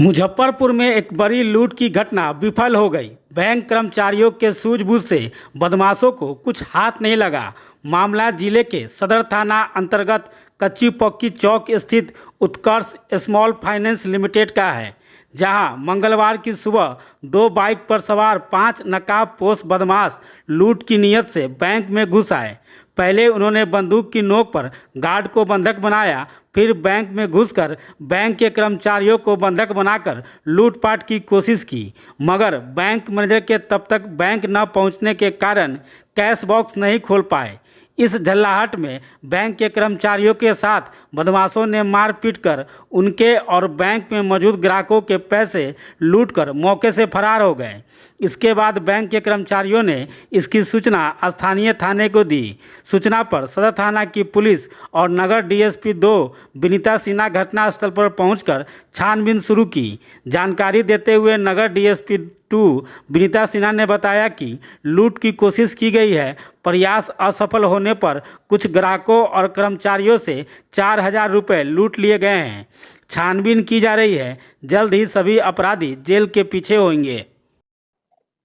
मुजफ्फरपुर में एक बड़ी लूट की घटना विफल हो गई। बैंक कर्मचारियों के सूझबूझ से बदमाशों को कुछ हाथ नहीं लगा। मामला जिले के सदर थाना अंतर्गत कच्ची पक्की चौक स्थित उत्कर्ष स्मॉल फाइनेंस लिमिटेड का है, जहां मंगलवार की सुबह दो बाइक पर सवार 5 नकाबपोश बदमाश लूट की नीयत से बैंक में घुस आए। पहले उन्होंने बंदूक की नोक पर गार्ड को बंधक बनाया, फिर बैंक में घुसकर बैंक के कर्मचारियों को बंधक बनाकर लूटपाट की कोशिश की, मगर बैंक मैनेजर के तब तक बैंक न पहुंचने के कारण कैश बॉक्स नहीं खोल पाए। इस झल्लाहट में बैंक के कर्मचारियों के साथ बदमाशों ने मारपीट कर उनके और बैंक में मौजूद ग्राहकों के पैसे लूटकर मौके से फरार हो गए। इसके बाद बैंक के कर्मचारियों ने इसकी सूचना स्थानीय थाने को दी। सूचना पर सदर थाना की पुलिस और नगर डीएसपी 2 विनीता सिन्हा घटनास्थल पर पहुंचकर छानबीन शुरू की। जानकारी देते हुए नगर डीएसपी 2 विनीता सिन्हा ने बताया कि लूट की कोशिश की गई है। प्रयास असफल होने पर कुछ ग्राहकों और कर्मचारियों से 4000 रुपये लूट लिए गए हैं। छानबीन की जा रही है। जल्द ही सभी अपराधी जेल के पीछे होंगे।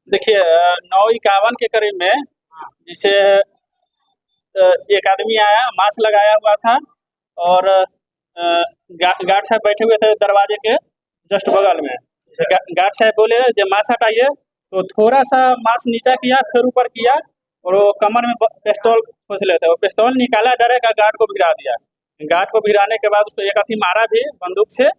देखिए 9:51 के करीब में जिसे एक आदमी आया, मास्क लगाया हुआ था और गार्ड साहब बैठे हुए थे दरवाजे के जस्ट बगल में। गार्ड साहब बोले जब मास्क हटाइए, तो थोड़ा सा मास्क नीचा किया, फिर ऊपर किया और वो कमर में पिस्तौल खोस लेते। वो पिस्तौल निकाला, डायरेक्ट गार्ड को भिड़ा दिया। गार्ड को भिड़ाने के बाद उसको एक हाथी मारा भी बंदूक से,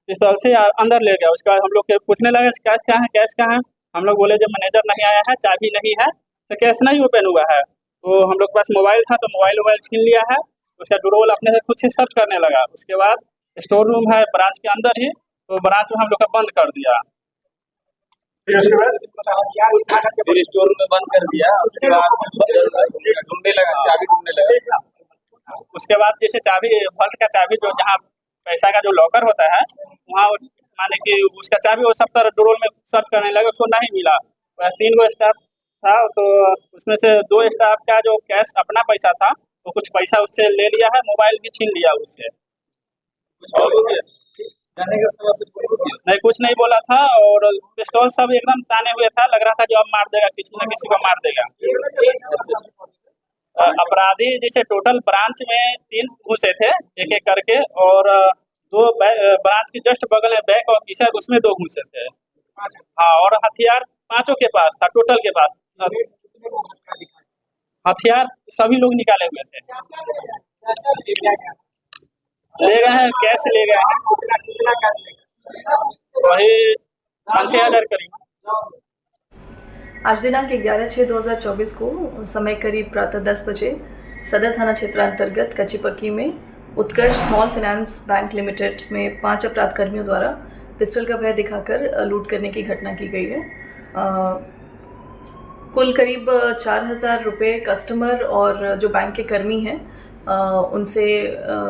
पिस्तौल से अंदर ले गया। उसके बाद हम लोग के पूछने लगे कैश कहाँ है, कैश कहाँ है। हम लोग बोले जब मैनेजर नहीं आया है, चाबी नहीं है, तो कैश नहीं ओपन हुआ है। तो हम लोग के पास मोबाइल था, तो मोबाइल छीन लिया है। उसका ड्रोल अपने से खुद से सर्च करने लगा। उसके बाद स्टोर रूम है ब्रांच के अंदर ही, तो ब्रांच में हम लोग का बंद कर दिया। फिर स्टोर रूम में बंद कर दिया। उसके बाद ढूंढने लगा, चाबी ढूंढने लगा। उसके बाद जैसे चाबी वॉल्ट का चाबी जो जहाँ पैसा का जो लॉकर होता है, वहाँ माने कि उसका चाबी वो सब तरह ड्रोल में सर्च करने लगे, उसको नहीं मिला। 3 गो स्टाफ था, तो उसमें से 2 स्टाफ का जो कैश अपना पैसा था, वो कुछ पैसा उससे ले लिया है, मोबाइल भी छीन लिया उससे। नहीं, कुछ नहीं बोला था और पिस्तौल सब एकदम ताने हुए था। लग रहा था जो अब मार देगा, किसी न किसी को मार देगा। अपराधी जैसे टोटल ब्रांच में 3 घुसे थे एक एक करके, और 2 ब्रांच के जस्ट बगल में बैंक ऑफिसर, उसमें 2 घुसे थे। हाँ, और हथियार 5 के पास था, टोटल के पास हथियार सभी लोग निकाले हुए थे। ले गए हैं, कैश ले गए हैं, वही 5-6 हज़ार करीब। आज दिनांक 11/6/2024 को समय करीब प्रातः 10 बजे सदर थाना क्षेत्र अंतर्गत कच्ची पक्की में उत्कर्ष स्मॉल फाइनेंस बैंक लिमिटेड में 5 अपराध कर्मियों द्वारा पिस्टल का भय दिखाकर लूट करने की घटना की गई है। कुल करीब 4000 रुपये कस्टमर और जो बैंक के कर्मी हैं उनसे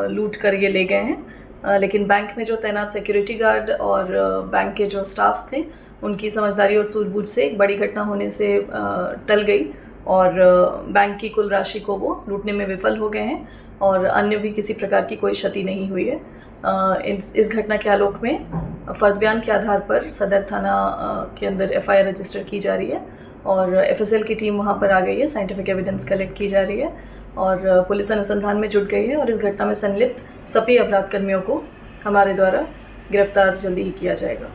लूट कर ये ले गए हैं, लेकिन बैंक में जो तैनात सिक्योरिटी गार्ड और बैंक के जो स्टाफ्स थे, उनकी समझदारी और सूझबूझ से एक बड़ी घटना होने से टल गई और बैंक की कुल राशि को वो लूटने में विफल हो गए हैं और अन्य भी किसी प्रकार की कोई क्षति नहीं हुई है। इस घटना के आलोक में फर्द बयान के आधार पर सदर थाना के अंदर FIR रजिस्टर की जा रही है और FSL की टीम वहाँ पर आ गई है, साइंटिफिक एविडेंस कलेक्ट की जा रही है और पुलिस अनुसंधान में जुट गई है और इस घटना में संलिप्त सभी अपराध कर्मियों को हमारे द्वारा गिरफ्तार जल्दी ही किया जाएगा।